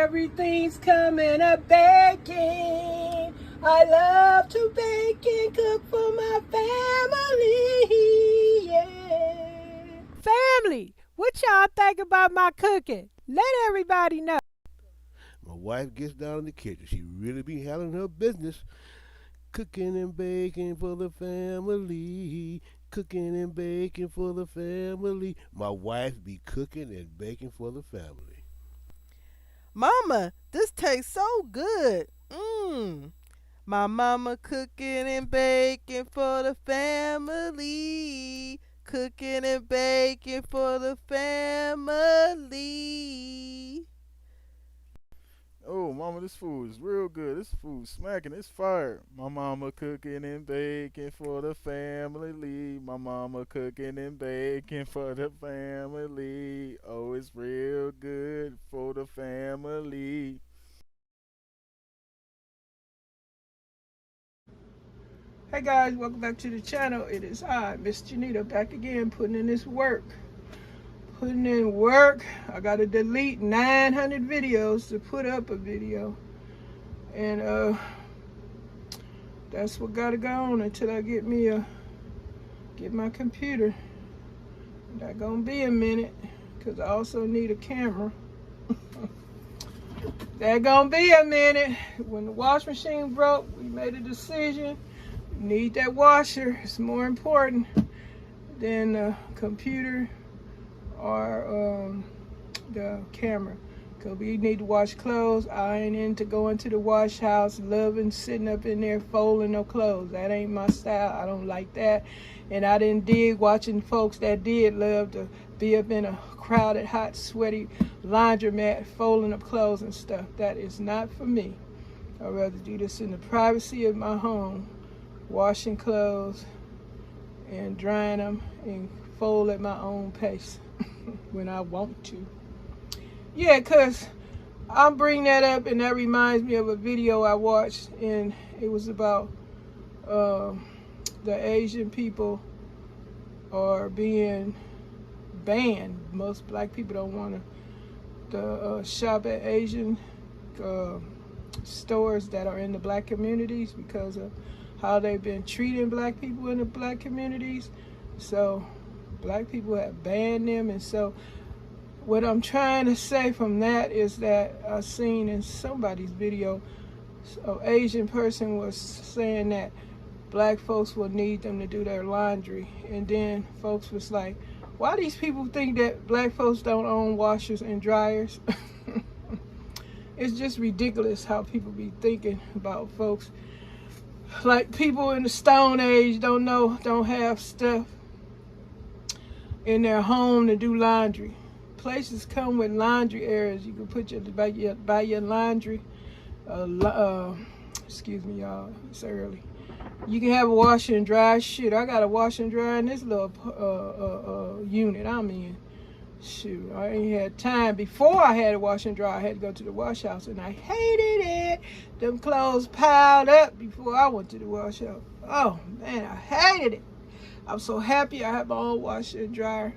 Everything's coming up baking. I love to bake and cook for my family. Yeah. Family, what y'all think about my cooking? Let everybody know. My wife gets down in the kitchen. She really be handling her business. Cooking and baking for the family. Cooking and baking for the family. My wife be cooking and baking for the family. Mama, this tastes so good. Mmm. My mama cooking and baking for the family. Cooking and baking for the family. Oh, mama, this food is real good. This food smacking. It's fire. My mama cooking and baking for the family. My mama cooking and baking for the family. Oh, it's real good for the family. Hey guys, welcome back to the channel. It is I, Miss Janita, back again putting in this work. Putting in work. I gotta delete 900 videos to put up a video. And that's what gotta go on until I get my computer. Not gonna be a minute, cause I also need a camera. That gonna be a minute. When the wash machine broke, we made a decision. We need that washer. It's more important than the computer or the camera. Cause we need to wash clothes. I ain't into going to the wash house, loving sitting up in there folding no clothes. That ain't my style. I don't like that. And I didn't dig watching folks that did love to be up in a crowded, hot, sweaty laundromat folding up clothes and stuff. That is not for me. I'd rather do this in the privacy of my home, washing clothes and drying them and fold at my own pace when I want to. Yeah, because I'm bringing that up, and that reminds me of a video I watched, and it was about the Asian people are being banned. Most black people don't want to shop at Asian stores that are in the black communities because of how they've been treating black people in the black communities. So black people have banned them, and so what I'm trying to say from that is that I seen in somebody's video, an Asian person was saying that black folks will need them to do their laundry. And then folks was like, why these people think that black folks don't own washers and dryers? It's just ridiculous how people be thinking about folks. Like people in the Stone Age don't have stuff in their home to do laundry. Places come with laundry areas. You can put buy your laundry. Excuse me, y'all. It's early. You can have a washer and dryer. Shit, I got a washer and dryer in this little unit I'm in. Shoot, I ain't had time. Before I had a washer and dryer, I had to go to the wash house, and I hated it. Them clothes piled up before I went to the wash house. Oh man, I hated it. I'm so happy I have my own washer and dryer,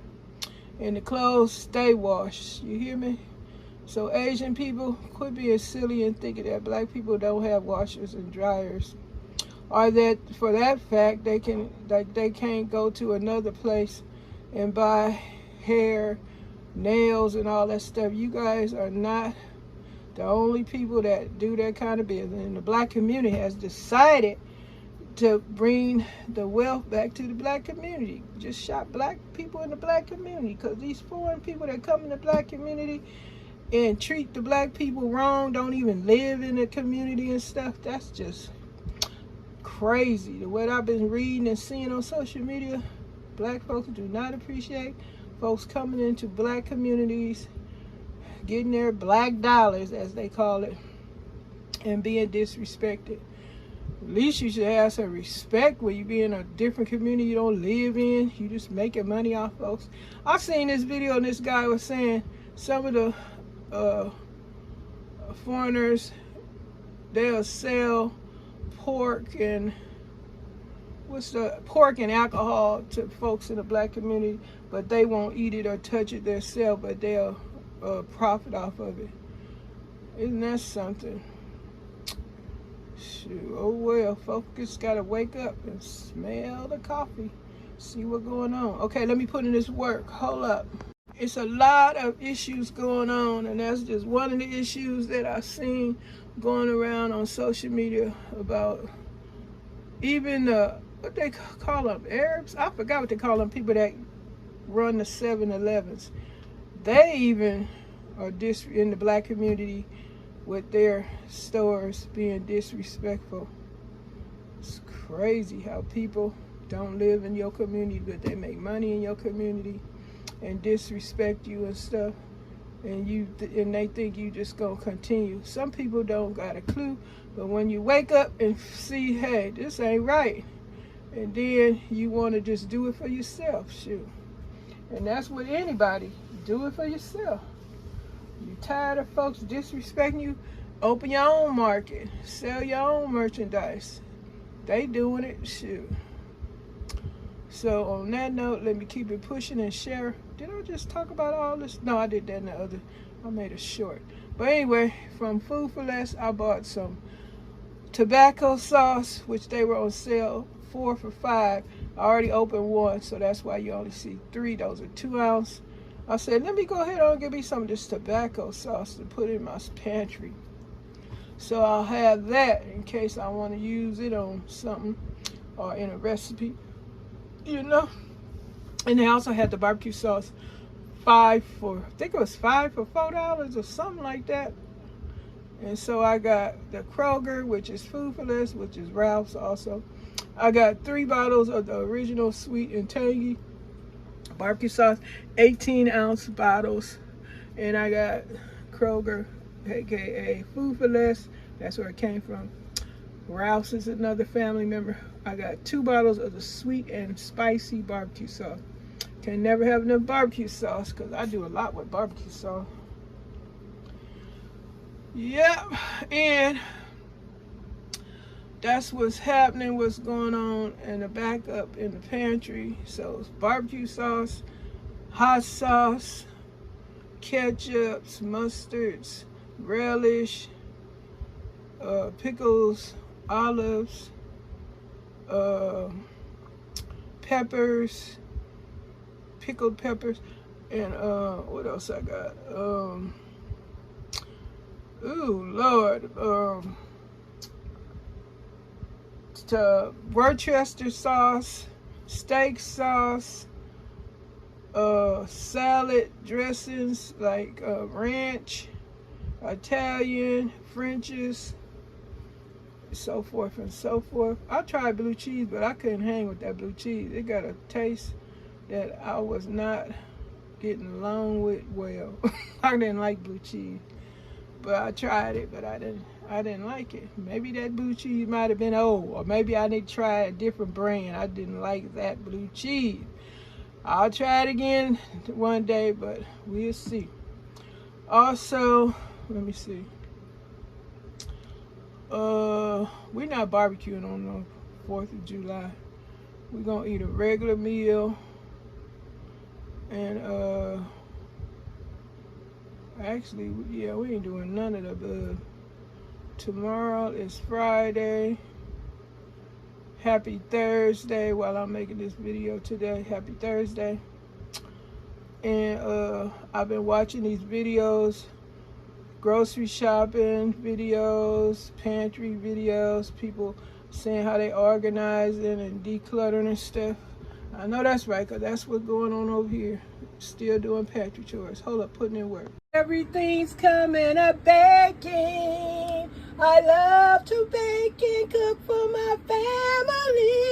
and the clothes stay washed. You hear me? So Asian people, quit being silly and thinking that black people don't have washers and dryers, or that for that fact they can't go to another place and buy hair, nails, and all that stuff. You guys are not the only people that do that kind of business. And the black community has decided to bring the wealth back to the black community. Just shop black people in the black community, because these foreign people that come in the black community and treat the black people wrong, don't even live in the community and stuff. That's just crazy. The way I've been reading and seeing on social media, black folks do not appreciate folks coming into black communities, getting their black dollars, as they call it, and being disrespected. At least you should have some respect when you be in a different community you don't live in. You just making money off folks. I seen this video and this guy was saying some of the foreigners, they'll sell pork and alcohol to folks in the black community, but they won't eat it or touch it themselves, but they'll profit off of it. Isn't that something? Shoot, oh well, folks just gotta wake up and smell the coffee. See what's going on. Okay, let me put in this work. Hold up. It's a lot of issues going on, and that's just one of the issues that I've seen going around on social media about even what they call them, Arabs? I forgot what they call them, people that run the 7-Elevens. They even are in the black community with their stores being disrespectful. It's crazy how people don't live in your community, but they make money in your community and disrespect you and stuff, and they think you just gonna continue. Some people don't got a clue, but when you wake up and see, hey, this ain't right, and then you want to just do it for yourself, shoot. And that's with anybody. Do it for yourself. You tired of folks disrespecting you? Open your own market. Sell your own merchandise. They doing it, shoot. So on that note, let me keep it pushing and share. Did I just talk about all this? No, I did that in the other. I made it short. But anyway, from Food for Less, I bought some tobacco sauce, which they were on sale 4 for $5. I already opened one, so that's why you only see 3. Those are 2 ounce. I said, let me go ahead and get me some of this tobacco sauce to put in my pantry. So I'll have that in case I want to use it on something or in a recipe, you know. And they also had the barbecue sauce, I think it was 5 for $4 or something like that. And so I got the Kroger, which is Food for Less, which is Ralph's also. I got 3 bottles of the original sweet and tangy barbecue sauce, 18-ounce bottles. And I got Kroger, aka Food for Less. That's where it came from. Ralph's is another family member. I got 2 bottles of the sweet and spicy barbecue sauce. Can never have enough barbecue sauce because I do a lot with barbecue sauce. Yep, and that's what's happening, what's going on in the backup in the pantry. So it's barbecue sauce, hot sauce, ketchups, mustards, relish, pickles, olives, peppers, pickled peppers, and what else I got? Ooh, Lord. Worcester sauce, steak sauce, salad dressings like ranch, Italian, French's, so forth and so forth. I tried blue cheese, but I couldn't hang with that blue cheese. It got a taste that I was not getting along with well. I didn't like blue cheese. But I tried it, but I didn't like it. Maybe that blue cheese might have been old, or maybe I need to try a different brand. I didn't like that blue cheese. I'll try it again one day, but we'll see. Also, let me see. We're not barbecuing on the 4th of July. We're gonna eat a regular meal, and actually, yeah, we ain't doing none of the above. Tomorrow is Friday. Happy Thursday while I'm making this video today. Happy Thursday. And I've been watching these videos, grocery shopping videos, pantry videos, people saying how they organizing and decluttering and stuff. I know that's right, because that's what's going on over here. Still doing pantry chores. Hold up, putting in work. Everything's coming up baking. I love to bake and cook for my family.